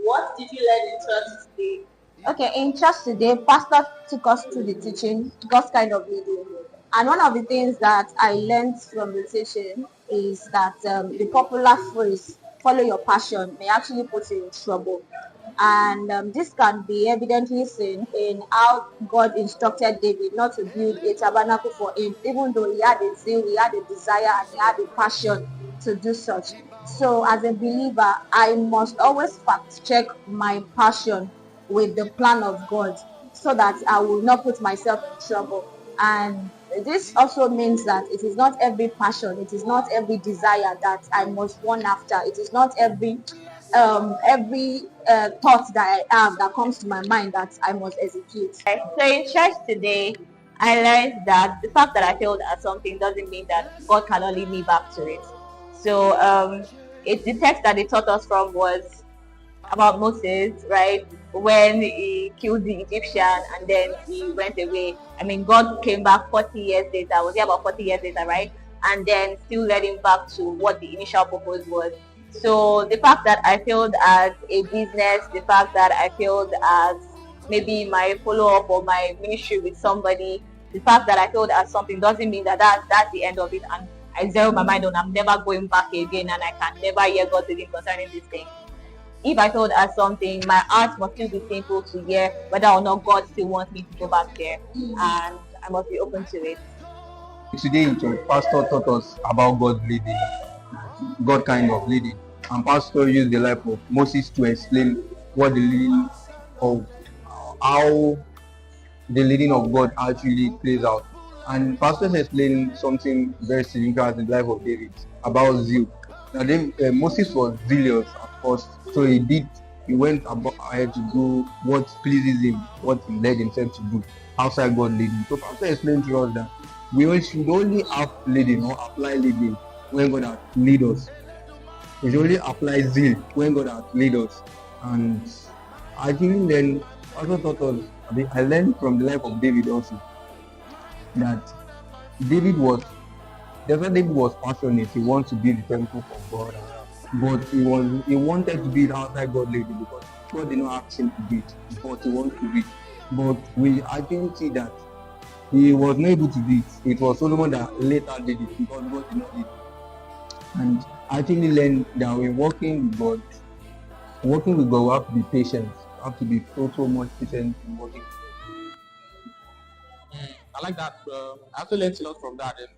What did you learn in church today? Okay, in church today, Pastor took us through the teaching, God's kind of leading. And one of the things that I learned from the teaching is that the popular phrase, follow your passion, may actually put you in trouble. And this can be evidently seen in how God instructed David not to build a tabernacle for him, even though he had a zeal, he had a desire, and he had a passion to do such. So as a believer, I must always fact check my passion with the plan of God so that I will not put myself in trouble. And this also means that it is not every passion, it is not every desire that I must run after. It is not every thought that I have that comes to my mind that I must execute. Right. So in church today, I learned that the fact that I failed at something doesn't mean that God cannot lead me back to it. So the text that they taught us from was about Moses, right? When he killed the Egyptian and then he went away. I mean, God came back 40 years later. Was it about 40 years later, right? And then still led him back to what the initial purpose was. So the fact that I failed as a business, the fact that I failed as maybe my follow-up or my ministry with somebody, the fact that I failed at something doesn't mean that that's the end of it and I zero my mind on I'm never going back again and I can never hear God's leading concerning this thing. If I failed at something, my heart must still be simple to hear whether or not God still wants me to go back there, and I must be open to it. Today in church, Pastor taught us about God's leading, God kind of leading. And Pastor used the life of Moses to explain what the leading of how the leading of God actually plays out. And Pastor explained something very significant in the life of David about zeal. Now then, Moses was zealous at first, so he went ahead to do what pleases him, what he led himself to do outside God leading. So Pastor explained to us that we should only have leading or apply leading when God has lead us. We should only apply zeal when God has lead us. And I think then also taught us, I learned from the life of David also that David was passionate. He wanted to build the temple for God, but he wanted to build outside God leading because God did not ask him to build, but he wanted to build. But I didn't see that he was not able to do it. It was Solomon that later did it because God did not do it. And I think we learned that we're working with God, we have to be patient. We have to be so much patient in working. I like that. I also learned a lot from that. And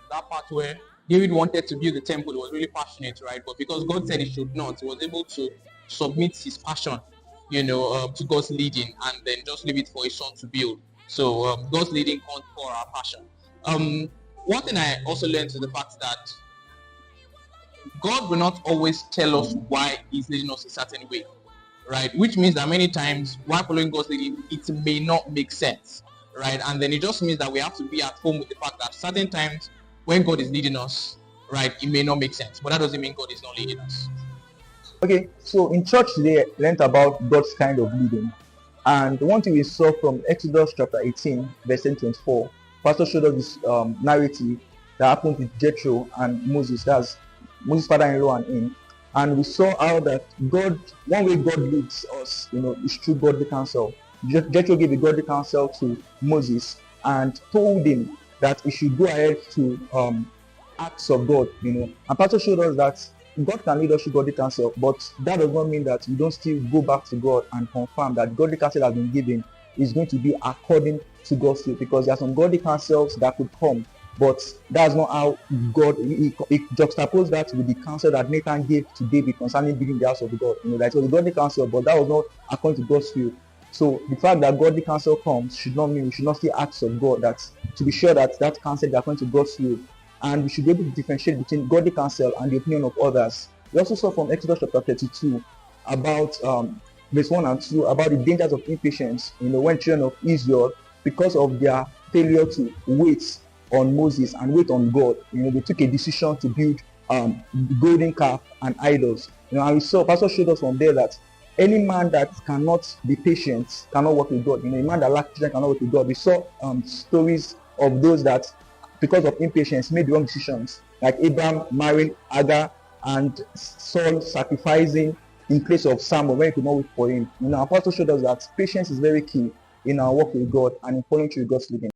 that part where David wanted to build the temple, he was really passionate, right? But because God said he should not, he was able to submit his passion, to God's leading, and then just leave it for his son to build. So God's leading comes for our passion. One thing I also learned is the fact that God will not always tell us why he's leading us a certain way, right? Which means that many times while following God's leading, it may not make sense, right? And then it just means that we have to be at home with the fact that certain times when God is leading us, right, it may not make sense, but that doesn't mean God is not leading us. Okay, so in church today, I learned about God's kind of leading. And one thing we saw from Exodus chapter 18, verse 24, Pastor showed us this narrative that happened with Jethro and Moses, that's Moses' father-in-law and him. And we saw how that God, one way God leads us, is through godly counsel. Jethro gave a godly counsel to Moses and told him that he should go ahead to acts of God, And Pastor showed us that God can lead us through godly counsel, but that does not mean that we don't still go back to God and confirm that godly counsel has been given is going to be according to God's will, because there are some godly counsels that could come, but that's not how God, he juxtaposed that with the counsel that Nathan gave to David concerning building the house of God. That was a godly counsel, but that was not according to God's will. So the fact that godly counsel comes should not mean we should not still ask of God that to be sure that counsel is according to God's will. And we should be able to differentiate between godly counsel and the opinion of others. We also saw from Exodus chapter 32 about verse 1 and 2 about the dangers of impatience, when children of Israel, because of their failure to wait on Moses and wait on God, they took a decision to build golden calf and idols. And we saw, Pastor showed us from there that any man that cannot be patient cannot work with God. A man that lacks patience cannot work with God. We saw stories of those that, because of impatience, made wrong decisions, like Abraham marrying Agar and Saul sacrificing in place of Samuel when he could not wait for him. Apostle showed us that patience is very key in our work with God and in following through God's leading.